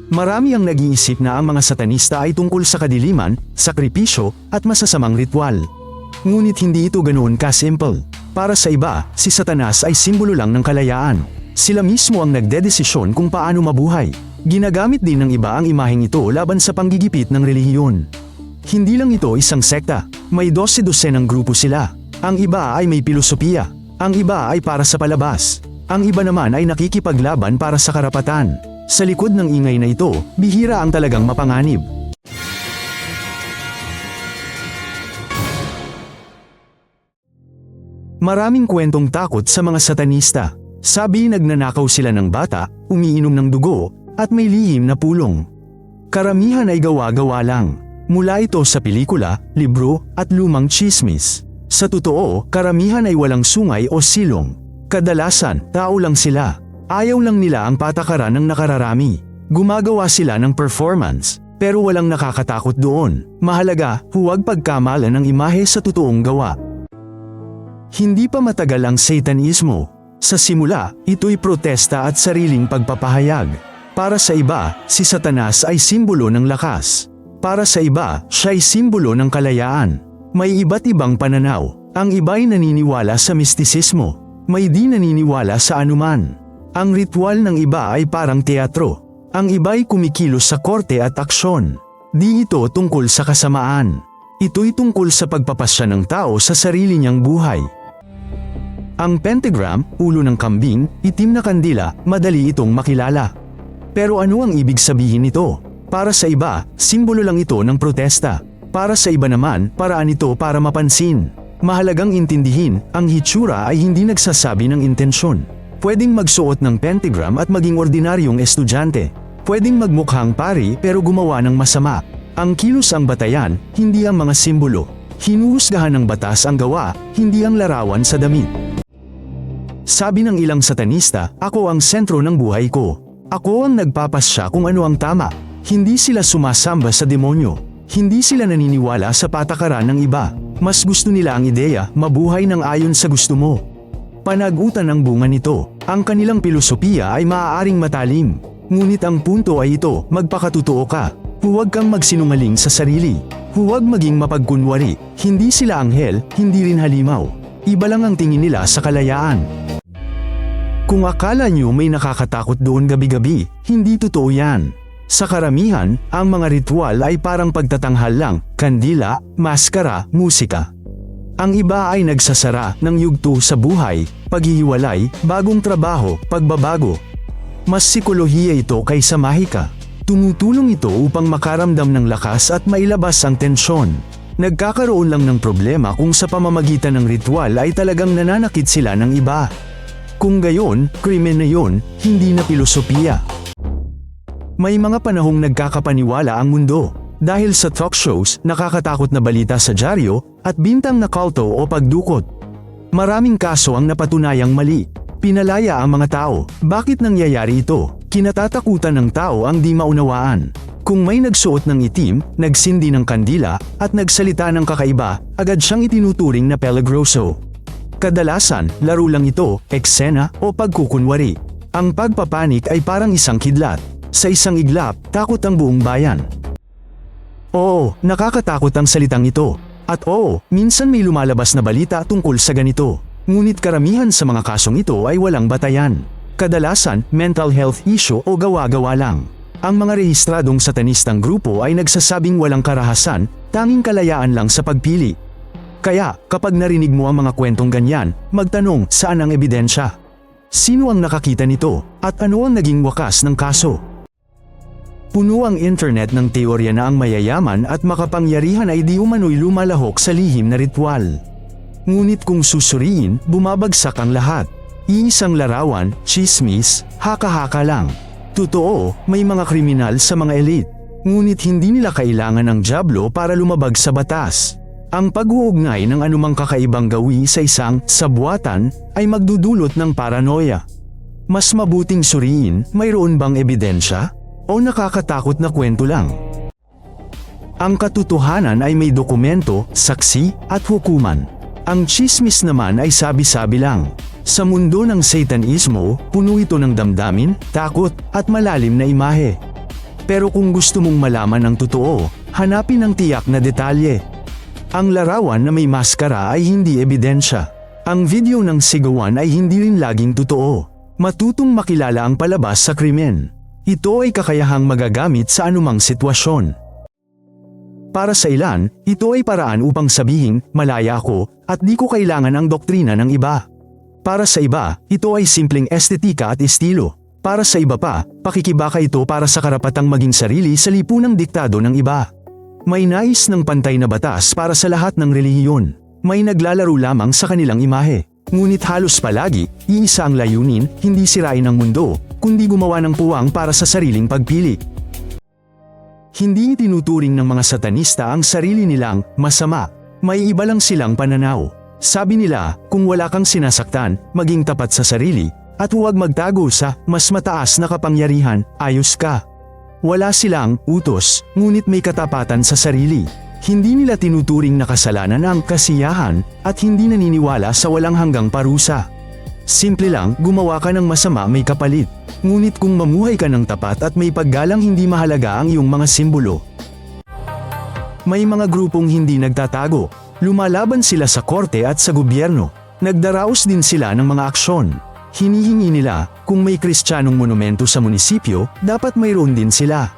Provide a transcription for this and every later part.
Marami ang nag-iisip na ang mga satanista ay tungkol sa kadiliman, sakripisyo, at masasamang ritual. Ngunit hindi ito ganoon ka-simple. Para sa iba, si Satanas ay simbolo lang ng kalayaan. Sila mismo ang nagdedesisyon kung paano mabuhay. Ginagamit din ng iba ang imaheng ito laban sa panggigipit ng relihiyon. Hindi lang ito isang sekta, may 12-dosenang grupo sila. Ang iba ay may pilosopiya, ang iba ay para sa palabas, ang iba naman ay nakikipaglaban para sa karapatan. Sa likod ng ingay na ito, bihira ang talagang mapanganib. Maraming kwentong takot sa mga satanista. Sabi nagnanakaw sila ng bata, umiinom ng dugo, at may lihim na pulong. Karamihan ay gawa-gawa lang. Mula ito sa pelikula, libro, at lumang tsismis. Sa totoo, karamihan ay walang sungay o silong. Kadalasan, tao lang sila. Ayaw lang nila ang patakaran ng nakararami. Gumagawa sila ng performance, pero walang nakakatakot doon. Mahalaga, huwag pagkamalan ng imahe sa totoong gawa. Hindi pa matagal ang Satanismo. Sa simula, ito'y protesta at sariling pagpapahayag. Para sa iba, si Satanas ay simbolo ng lakas. Para sa iba, siya'y simbolo ng kalayaan. May iba't ibang pananaw. Ang iba'y naniniwala sa mistisismo. May di naniniwala sa anuman. Ang ritual ng iba ay parang teatro. Ang iba'y kumikilos sa korte at aksyon. Di ito tungkol sa kasamaan. Ito'y tungkol sa pagpapasya ng tao sa sarili niyang buhay. Ang pentagram, ulo ng kambing, itim na kandila, madali itong makilala. Pero ano ang ibig sabihin nito? Para sa iba, simbolo lang ito ng protesta. Para sa iba naman, paraan ito para mapansin. Mahalagang intindihin, ang hitsura ay hindi nagsasabi ng intensyon. Pwedeng magsuot ng pentagram at maging ordinaryong estudyante. Pwedeng magmukhang pari pero gumawa ng masama. Ang kilos ang batayan, hindi ang mga simbolo. Hinuhusgahan ng batas ang gawa, hindi ang larawan sa damit. Sabi ng ilang satanista, ako ang sentro ng buhay ko. Ako ang nagpapasya kung ano ang tama. Hindi sila sumasamba sa demonyo. Hindi sila naniniwala sa patakaran ng iba. Mas gusto nila ang ideya, mabuhay ng ayon sa gusto mo. Panagutan ang bunga nito. Ang kanilang pilosopiya ay maaaring matalim. Ngunit ang punto ay ito, magpakatotoo ka. Huwag kang magsinungaling sa sarili. Huwag maging mapagkunwari. Hindi sila anghel, hindi rin halimaw. Iba lang ang tingin nila sa kalayaan. Kung akala nyo may nakakatakot doon gabi-gabi, hindi totoo yan. Sa karamihan, ang mga ritual ay parang pagtatanghal lang, kandila, maskara, musika. Ang iba ay nagsasara ng yugto sa buhay, paghihiwalay, bagong trabaho, pagbabago. Mas psikolohiya ito kaysa mahika. Tumutulong ito upang makaramdam ng lakas at mailabas ang tensyon. Nagkakaroon lang ng problema kung sa pamamagitan ng ritual ay talagang nananakit sila ng iba. Kung gayon, krimen na yon, hindi na pilosopiya. May mga panahong nagkakapaniwala ang mundo. Dahil sa talk shows, nakakatakot na balita sa dyaryo, at bintang na kulto o pagdukot. Maraming kaso ang napatunayang mali. Pinalaya ang mga tao. Bakit nangyayari ito? Kinatatakutan ng tao ang di maunawaan. Kung may nagsuot ng itim, nagsindi ng kandila, at nagsalita ng kakaiba, agad siyang itinuturing na peligroso. Kadalasan, laro lang ito, eksena, o pagkukunwari. Ang pagpapanik ay parang isang kidlat. Sa isang iglap, takot ang buong bayan. Oo, nakakatakot ang salitang ito. At oo, minsan may lumalabas na balita tungkol sa ganito. Ngunit karamihan sa mga kasong ito ay walang batayan. Kadalasan, mental health issue o gawa-gawa lang. Ang mga rehistradong satanistang grupo ay nagsasabing walang karahasan, tanging kalayaan lang sa pagpili. Kaya, kapag narinig mo ang mga kwentong ganyan, magtanong saan ang ebidensya? Sino ang nakakita nito? At ano ang naging wakas ng kaso? Puno ang internet ng teorya na ang mayayaman at makapangyarihan ay di umano'y lumalahok sa lihim na ritual. Ngunit kung susuriin, bumabagsak ang lahat. Iisang larawan, tsismis, haka-haka lang. Totoo, may mga kriminal sa mga elite. Ngunit hindi nila kailangan ng dyablo para lumabag sa batas. Ang pag-uugnay ng anumang kakaibang gawi sa isang sabwatan ay magdudulot ng paranoia. Mas mabuting suriin, mayroon bang ebidensya? O nakakatakot na kwento lang? Ang katotohanan ay may dokumento, saksi, at hukuman. Ang tsismis naman ay sabi-sabi lang. Sa mundo ng Satanismo, puno ito ng damdamin, takot, at malalim na imahe. Pero kung gusto mong malaman ang totoo, hanapin ang tiyak na detalye. Ang larawan na may maskara ay hindi ebidensya. Ang video ng sigawan ay hindi rin laging totoo. Matutong makilala ang palabas sa krimen. Ito ay kakayahang magagamit sa anumang sitwasyon. Para sa ilan, ito ay paraan upang sabihin, malaya ako, at di ko kailangan ang doktrina ng iba. Para sa iba, ito ay simpleng estetika at estilo. Para sa iba pa, pakikibaka ito para sa karapatang maging sarili sa lipunang diktado ng iba. May nais ng pantay na batas para sa lahat ng relihiyon. May naglalaro lamang sa kanilang imahe. Ngunit halos palagi, iisa ang layunin, hindi sirain ang mundo, kundi gumawa ng puwang para sa sariling pagpili. Hindi tinuturing ng mga satanista ang sarili nilang masama. May iba lang silang pananaw. Sabi nila, kung wala kang sinasaktan, maging tapat sa sarili, at huwag magtago sa mas mataas na kapangyarihan, ayos ka. Wala silang utos, ngunit may katapatan sa sarili. Hindi nila tinuturing na kasalanan ang kasiyahan, at hindi naniniwala sa walang hanggang parusa. Simple lang, gumawa ka ng masama may kapalit. Ngunit kung mamuhay ka ng tapat at may paggalang, hindi mahalaga ang iyong mga simbolo. May mga grupong hindi nagtatago. Lumalaban sila sa korte at sa gobyerno. Nagdaraos din sila ng mga aksyon. Hinihingi nila, kung may Kristiyanong monumento sa munisipyo, dapat mayroon din sila.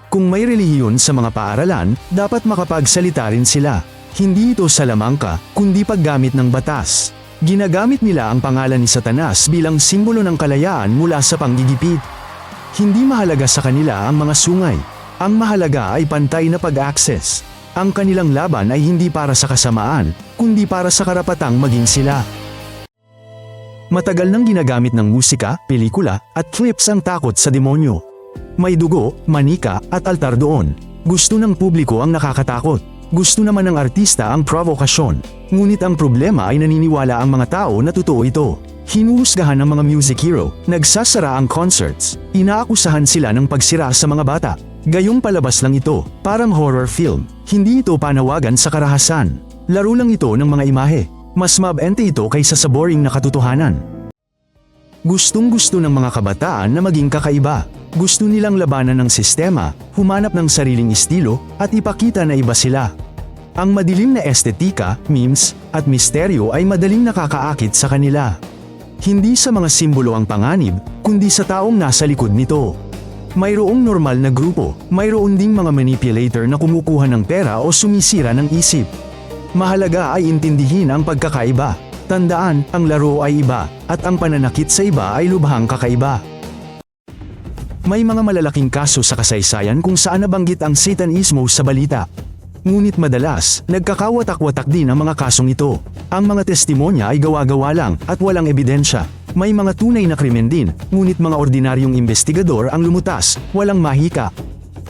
Kung may relihiyon sa mga paaralan, dapat makapagsalita rin sila. Hindi ito salamangka, kundi paggamit ng batas. Ginagamit nila ang pangalan ni Satanas bilang simbolo ng kalayaan mula sa panggigipit. Hindi mahalaga sa kanila ang mga sungay. Ang mahalaga ay pantay na pag-access. Ang kanilang laban ay hindi para sa kasamaan, kundi para sa karapatang maging sila. Matagal nang ginagamit ng musika, pelikula, at clips ang takot sa demonyo. May dugo, manika, at altar doon. Gusto ng publiko ang nakakatakot. Gusto naman ng artista ang provokasyon. Ngunit ang problema ay naniniwala ang mga tao na totoo ito. Hinuhusgahan ng mga music hero, nagsasara ang concerts, inaakusahan sila ng pagsira sa mga bata. Gayong palabas lang ito, parang horror film. Hindi ito panawagan sa karahasan. Laro lang ito ng mga imahe. Mas mabente ito kaysa sa boring na katotohanan. Gustong-gusto ng mga kabataan na maging kakaiba. Gusto nilang labanan ng sistema, humanap ng sariling estilo, at ipakita na iba sila. Ang madilim na estetika, memes, at misteryo ay madaling nakakaakit sa kanila. Hindi sa mga simbolo ang panganib, kundi sa taong nasa likod nito. Mayroong normal na grupo, mayroon ding mga manipulator na kumukuha ng pera o sumisira ng isip. Mahalaga ay intindihin ang pagkakaiba. Tandaan, ang laro ay iba, at ang pananakit sa iba ay lubhang kakaiba. May mga malalaking kaso sa kasaysayan kung saan nabanggit ang Satanismo sa balita. Ngunit madalas, nagkakawatak-watak din ang mga kasong ito. Ang mga testimonya ay gawa-gawa lang at walang ebidensya. May mga tunay na krimen din, ngunit mga ordinaryong investigador ang lumutas, walang mahika.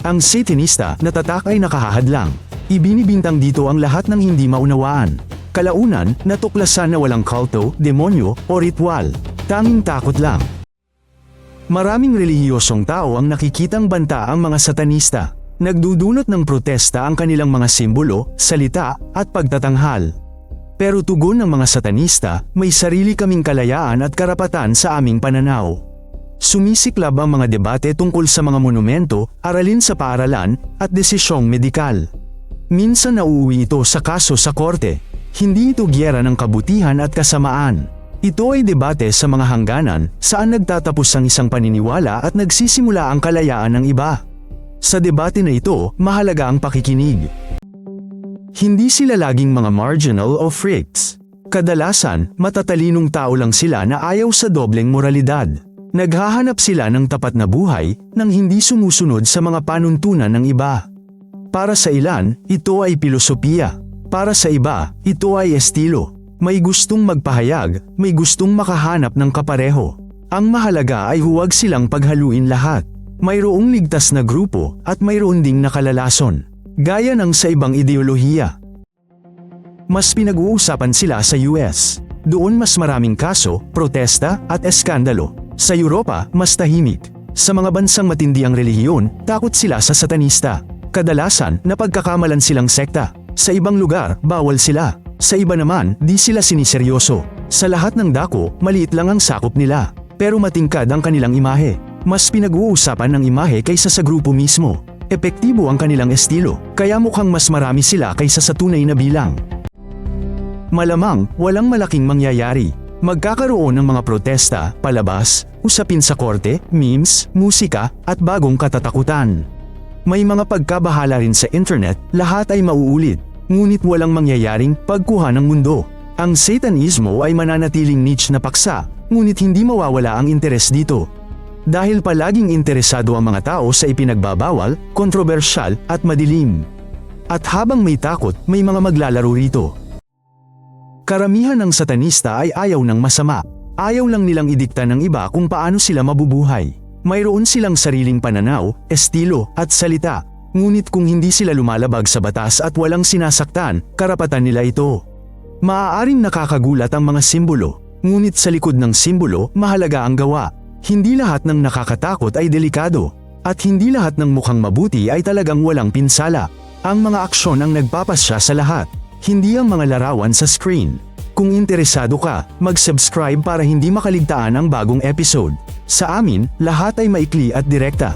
Ang Satanista, natatak ay nakahahadlang. Ibinibintang dito ang lahat ng hindi maunawaan. Kalaunan, natuklasan na walang kulto, demonyo, o ritual. Tanging takot lang. Maraming relihiyosong tao ang nakikitang banta ang mga satanista. Nagdudulot ng protesta ang kanilang mga simbolo, salita, at pagtatanghal. Pero tugon ng mga satanista, may sarili kaming kalayaan at karapatan sa aming pananaw. Sumisiklab ang mga debate tungkol sa mga monumento, aralin sa paaralan, at desisyong medikal. Minsan nauuwi ito sa kaso sa korte. Hindi ito giyera ng kabutihan at kasamaan. Ito ay debate sa mga hangganan, saan nagtatapos ang isang paniniwala at nagsisimula ang kalayaan ng iba. Sa debate na ito, mahalaga ang pakikinig. Hindi sila laging mga marginal o freaks. Kadalasan, matatalinong tao lang sila na ayaw sa dobleng moralidad. Naghahanap sila ng tapat na buhay, nang hindi sumusunod sa mga panuntunan ng iba. Para sa ilan, ito ay pilosopiya. Para sa iba, ito ay estilo. May gustong magpahayag, may gustong makahanap ng kapareho. Ang mahalaga ay huwag silang paghaluin lahat. Mayroong ligtas na grupo at mayroon ding nakalalason. Gaya ng sa ibang ideolohiya. Mas pinag-uusapan sila sa US. Doon mas maraming kaso, protesta, at eskandalo. Sa Europa, mas tahimik. Sa mga bansang matindi ang relihiyon, takot sila sa satanista. Kadalasan, napagkakamalan silang sekta. Sa ibang lugar, bawal sila. Sa iba naman, di sila siniseryoso. Sa lahat ng dako, maliit lang ang sakop nila. Pero matingkad ang kanilang imahe. Mas pinag-uusapan ng imahe kaysa sa grupo mismo. Epektibo ang kanilang estilo, kaya mukhang mas marami sila kaysa sa tunay na bilang. Malamang, walang malaking mangyayari. Magkakaroon ng mga protesta, palabas, usapin sa korte, memes, musika, at bagong katatakutan. May mga pagkabahala rin sa internet, lahat ay mauulit. Ngunit walang mangyayaring pagkuha ng mundo. Ang Satanismo ay mananatiling niche na paksa, ngunit hindi mawawala ang interes dito. Dahil palaging interesado ang mga tao sa ipinagbabawal, kontrobersyal, at madilim. At habang may takot, may mga maglalaro rito. Karamihan ng Satanista ay ayaw ng masama. Ayaw lang nilang idikta ng iba kung paano sila mabubuhay. Mayroon silang sariling pananaw, estilo, at salita. Ngunit kung hindi sila lumalabag sa batas at walang sinasaktan, karapatan nila ito. Maaaring nakakagulat ang mga simbolo, ngunit sa likod ng simbolo, mahalaga ang gawa. Hindi lahat ng nakakatakot ay delikado, at hindi lahat ng mukhang mabuti ay talagang walang pinsala. Ang mga aksyon ang nagpapasya sa lahat, hindi ang mga larawan sa screen. Kung interesado ka, mag-subscribe para hindi makaligtaan ang bagong episode. Sa amin, lahat ay maikli at direkta.